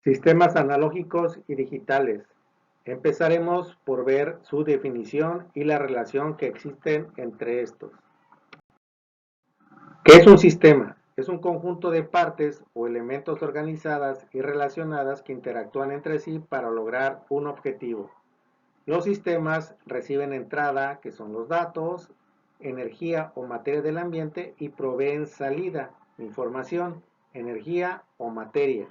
Sistemas analógicos y digitales. Empezaremos por ver su definición y la relación que existen entre estos. ¿Qué es un sistema? Es un conjunto de partes o elementos organizadas y relacionadas que interactúan entre sí para lograr un objetivo. Los sistemas reciben entrada, que son los datos, energía o materia del ambiente, y proveen salida, información, energía o materia.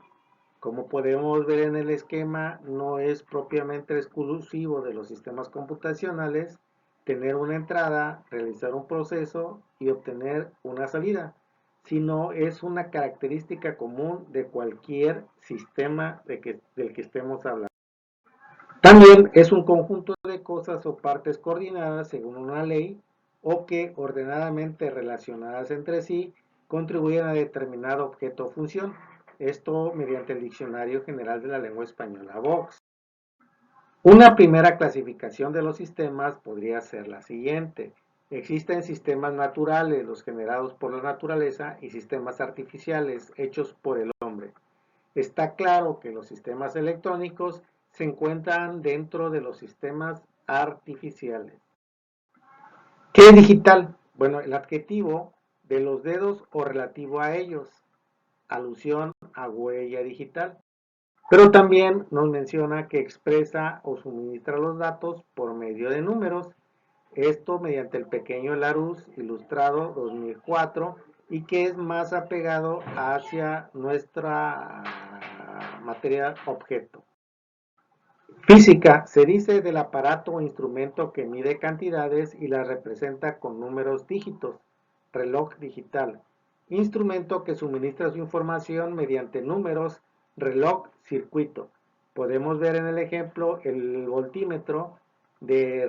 Como podemos ver en el esquema, no es propiamente exclusivo de los sistemas computacionales tener una entrada, realizar un proceso y obtener una salida, sino es una característica común de cualquier sistema del que estemos hablando. También es un conjunto de cosas o partes coordinadas según una ley o que ordenadamente relacionadas entre sí contribuyen a determinado objeto o función. Esto mediante el Diccionario General de la Lengua Española, Vox. Una primera clasificación de los sistemas podría ser la siguiente. Existen sistemas naturales, los generados por la naturaleza, y sistemas artificiales, hechos por el hombre. Está claro que los sistemas electrónicos se encuentran dentro de los sistemas artificiales. ¿Qué es digital? Bueno, el adjetivo de los dedos o relativo a ellos, alusión a huella digital. Pero también nos menciona que expresa o suministra los datos por medio de números, esto mediante el pequeño Larousse Ilustrado 2004, y que es más apegado hacia nuestra materia objeto. Física: se dice del aparato o instrumento que mide cantidades y las representa con números dígitos. Reloj digital: instrumento que suministra su información mediante números. Reloj circuito: podemos ver en el ejemplo el voltímetro de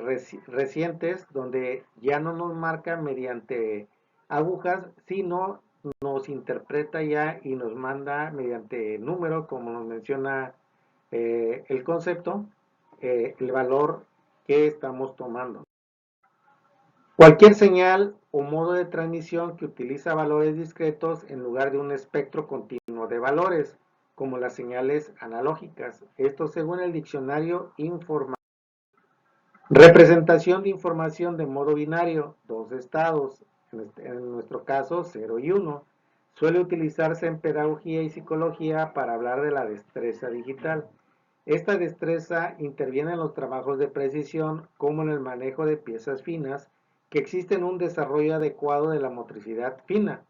recientes, donde ya no nos marca mediante agujas, sino nos interpreta ya y nos manda mediante número, como nos menciona el concepto, el valor que estamos tomando. Cualquier señal o modo de transmisión que utiliza valores discretos en lugar de un espectro continuo de valores, como las señales analógicas. Esto según el diccionario informático. Representación de información de modo binario, dos estados, en nuestro caso 0 y 1. Suele utilizarse en pedagogía y psicología para hablar de la destreza digital. Esta destreza interviene en los trabajos de precisión, como en el manejo de piezas finas, que existen un desarrollo adecuado de la motricidad fina.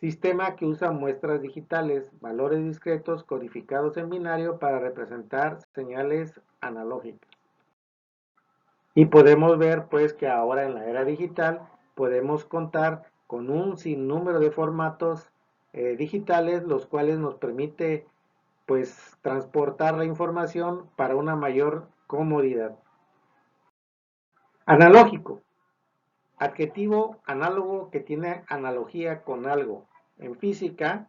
Sistema que usa muestras digitales, valores discretos codificados en binario para representar señales analógicas. Y podemos ver pues que ahora en la era digital podemos contar con un sinnúmero de formatos digitales, los cuales nos permite pues transportar la información para una mayor comodidad. Analógico: adjetivo análogo que tiene analogía con algo. En física,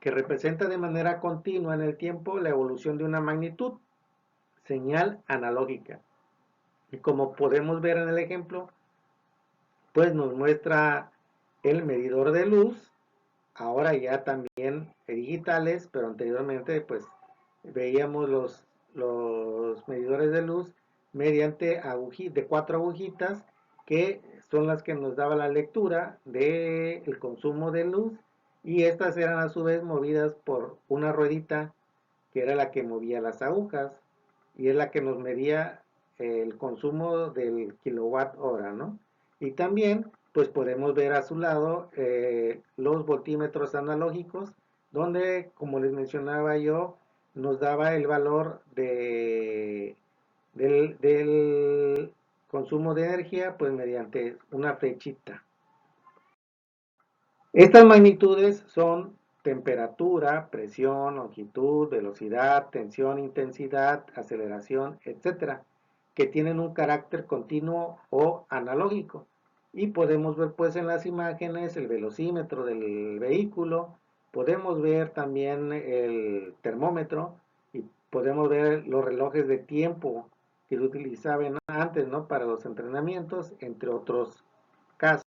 que representa de manera continua en el tiempo la evolución de una magnitud. Señal analógica. Y como podemos ver en el ejemplo, pues nos muestra el medidor de luz, ahora ya también digitales, pero anteriormente pues veíamos los medidores de luz mediante de 4 agujitas, que son las que nos daba la lectura del consumo de luz, y estas eran a su vez movidas por una ruedita que era la que movía las agujas y es la que nos medía el consumo del kilowatt hora, ¿no? Y también pues podemos ver a su lado los voltímetros analógicos, donde, como les mencionaba yo, nos daba el valor del consumo de energía pues mediante una flechita. Estas magnitudes son temperatura, presión, longitud, velocidad, tensión, intensidad, aceleración, etcétera, que tienen un carácter continuo o analógico. Y podemos ver pues en las imágenes el velocímetro del vehículo, podemos ver también el termómetro y podemos ver los relojes de tiempo que se utilizaban antes, ¿no?, para los entrenamientos, entre otros casos.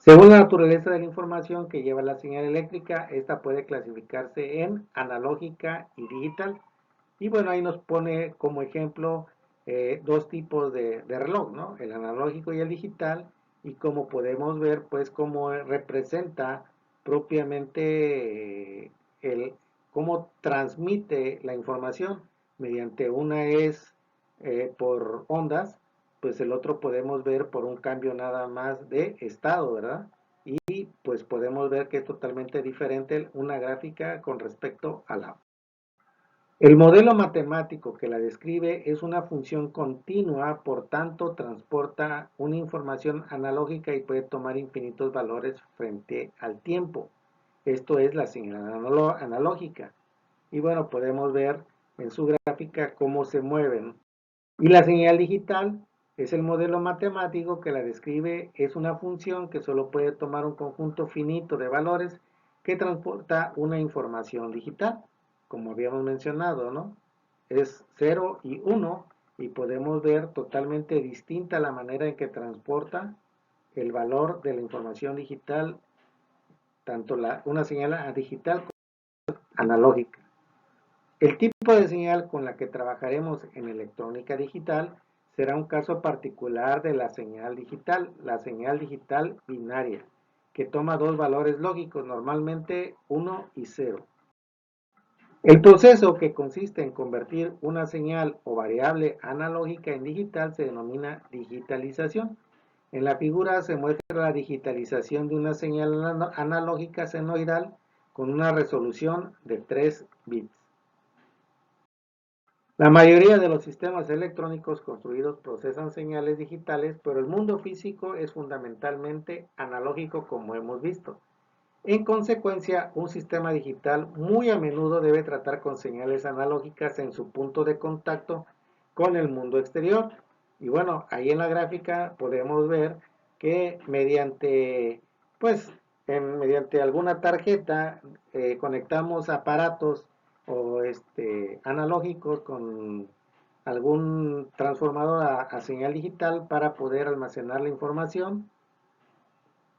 Según la naturaleza de la información que lleva la señal eléctrica, esta puede clasificarse en analógica y digital. Y bueno, ahí nos pone como ejemplo dos tipos de reloj, ¿no? El analógico y el digital. Y como podemos ver, pues cómo representa propiamente cómo transmite la información. Mediante una es por ondas, pues el otro podemos ver por un cambio nada más de estado, ¿verdad? Y pues podemos ver que es totalmente diferente una gráfica con respecto a la. El modelo matemático que la describe es una función continua, por tanto transporta una información analógica y puede tomar infinitos valores frente al tiempo. Esto es la señal analógica. Y bueno, podemos ver en su gráfica cómo se mueven. Y la señal digital es el modelo matemático que la describe, es una función que solo puede tomar un conjunto finito de valores que transporta una información digital, como habíamos mencionado, ¿no? Es 0 y 1 y podemos ver totalmente distinta la manera en que transporta el valor de la información digital, tanto una señal digital como analógica. El tipo de señal con la que trabajaremos en electrónica digital será un caso particular de la señal digital binaria, que toma dos valores lógicos, normalmente 1 y 0. El proceso que consiste en convertir una señal o variable analógica en digital se denomina digitalización. En la figura se muestra la digitalización de una señal analógica senoidal con una resolución de 3 bits. La mayoría de los sistemas electrónicos construidos procesan señales digitales, pero el mundo físico es fundamentalmente analógico, como hemos visto. En consecuencia, un sistema digital muy a menudo debe tratar con señales analógicas en su punto de contacto con el mundo exterior. Y bueno, ahí en la gráfica podemos ver que pues, mediante alguna tarjeta conectamos aparatos o analógicos con algún transformador a señal digital para poder almacenar la información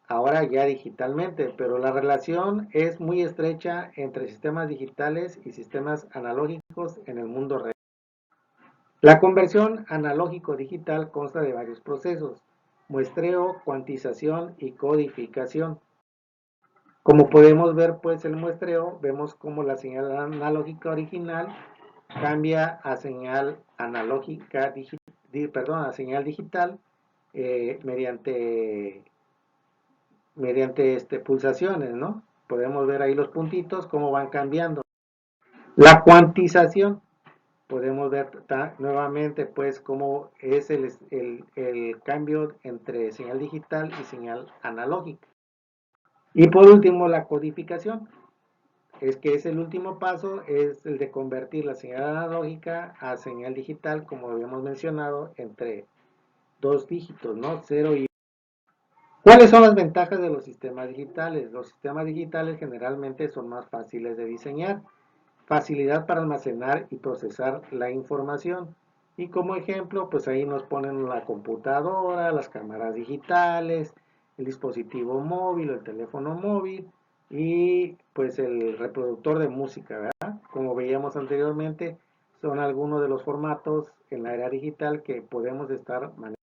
ahora ya digitalmente, pero la relación es muy estrecha entre sistemas digitales y sistemas analógicos en el mundo real. La conversión analógico-digital consta de varios procesos: muestreo, cuantización y codificación. Como podemos ver, pues el muestreo, vemos como la señal analógica original cambia a señal analógica, a señal digital mediante pulsaciones, ¿no? Podemos ver ahí los puntitos, cómo van cambiando. La cuantización, podemos ver nuevamente, pues, cómo es el cambio entre señal digital y señal analógica. Y por último, la codificación, es que es el último paso, es el de convertir la señal analógica a señal digital, como habíamos mencionado, entre dos dígitos, ¿no? 0 y. ¿Cuáles son las ventajas de los sistemas digitales? Los sistemas digitales generalmente son más fáciles de diseñar, facilidad para almacenar y procesar la información. Y como ejemplo, pues ahí nos ponen la computadora, las cámaras digitales, el dispositivo móvil o el teléfono móvil y pues el reproductor de música, ¿verdad? Como veíamos anteriormente, son algunos de los formatos en la era digital que podemos estar manejando.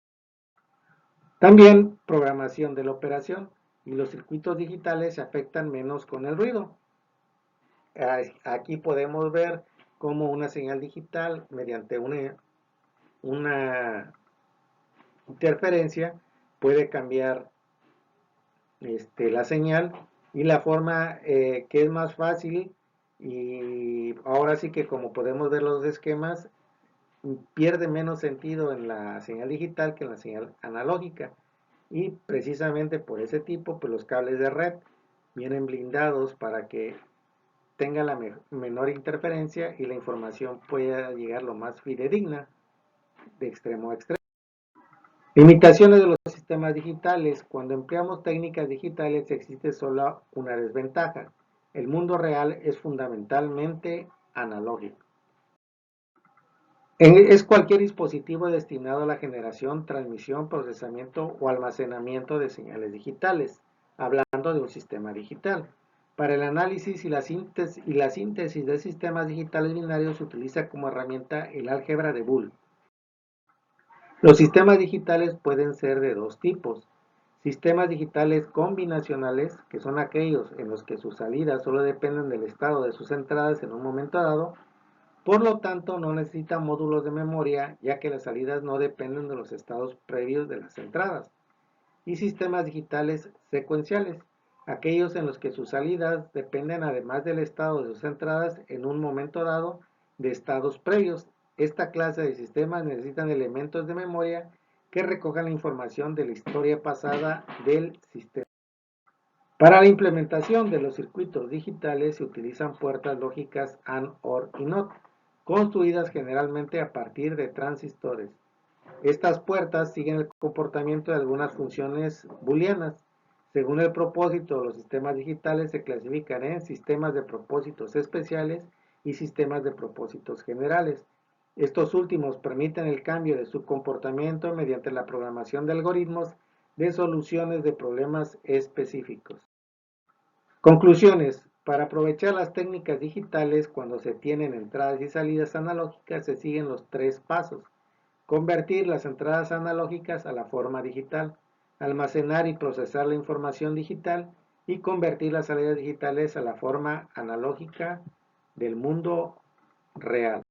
También programación de la operación, y los circuitos digitales se afectan menos con el ruido. Aquí podemos ver cómo una señal digital mediante una interferencia puede cambiar la señal, y la forma que es más fácil, y ahora sí que como podemos ver los esquemas, pierde menos sentido en la señal digital que en la señal analógica. Y precisamente por ese tipo, pues los cables de red vienen blindados para que tenga la menor interferencia y la información pueda llegar lo más fidedigna de extremo a extremo. Limitaciones de los sistemas digitales. Cuando empleamos técnicas digitales existe solo una desventaja: el mundo real es fundamentalmente analógico. Es cualquier dispositivo destinado a la generación, transmisión, procesamiento o almacenamiento de señales digitales. hablando de un sistema digital. Para el análisis y la síntesis de sistemas digitales binarios se utiliza como herramienta el álgebra de Boole. Los sistemas digitales pueden ser de dos tipos. Sistemas digitales combinacionales, que son aquellos en los que sus salidas solo dependen del estado de sus entradas en un momento dado, por lo tanto no necesitan módulos de memoria, ya que las salidas no dependen de los estados previos de las entradas. Y sistemas digitales secuenciales, aquellos en los que sus salidas dependen además del estado de sus entradas en un momento dado de estados previos. Esta clase de sistemas necesitan elementos de memoria que recojan la información de la historia pasada del sistema. Para la implementación de los circuitos digitales se utilizan puertas lógicas AND, OR y NOT, construidas generalmente a partir de transistores. Estas puertas siguen el comportamiento de algunas funciones booleanas. Según el propósito, los sistemas digitales se clasifican en sistemas de propósitos especiales y sistemas de propósitos generales. Estos últimos permiten el cambio de su comportamiento mediante la programación de algoritmos de soluciones de problemas específicos. Conclusiones. Para aprovechar las técnicas digitales cuando se tienen entradas y salidas analógicas se siguen los tres pasos. Convertir las entradas analógicas a la forma digital, almacenar y procesar la información digital y convertir las salidas digitales a la forma analógica del mundo real.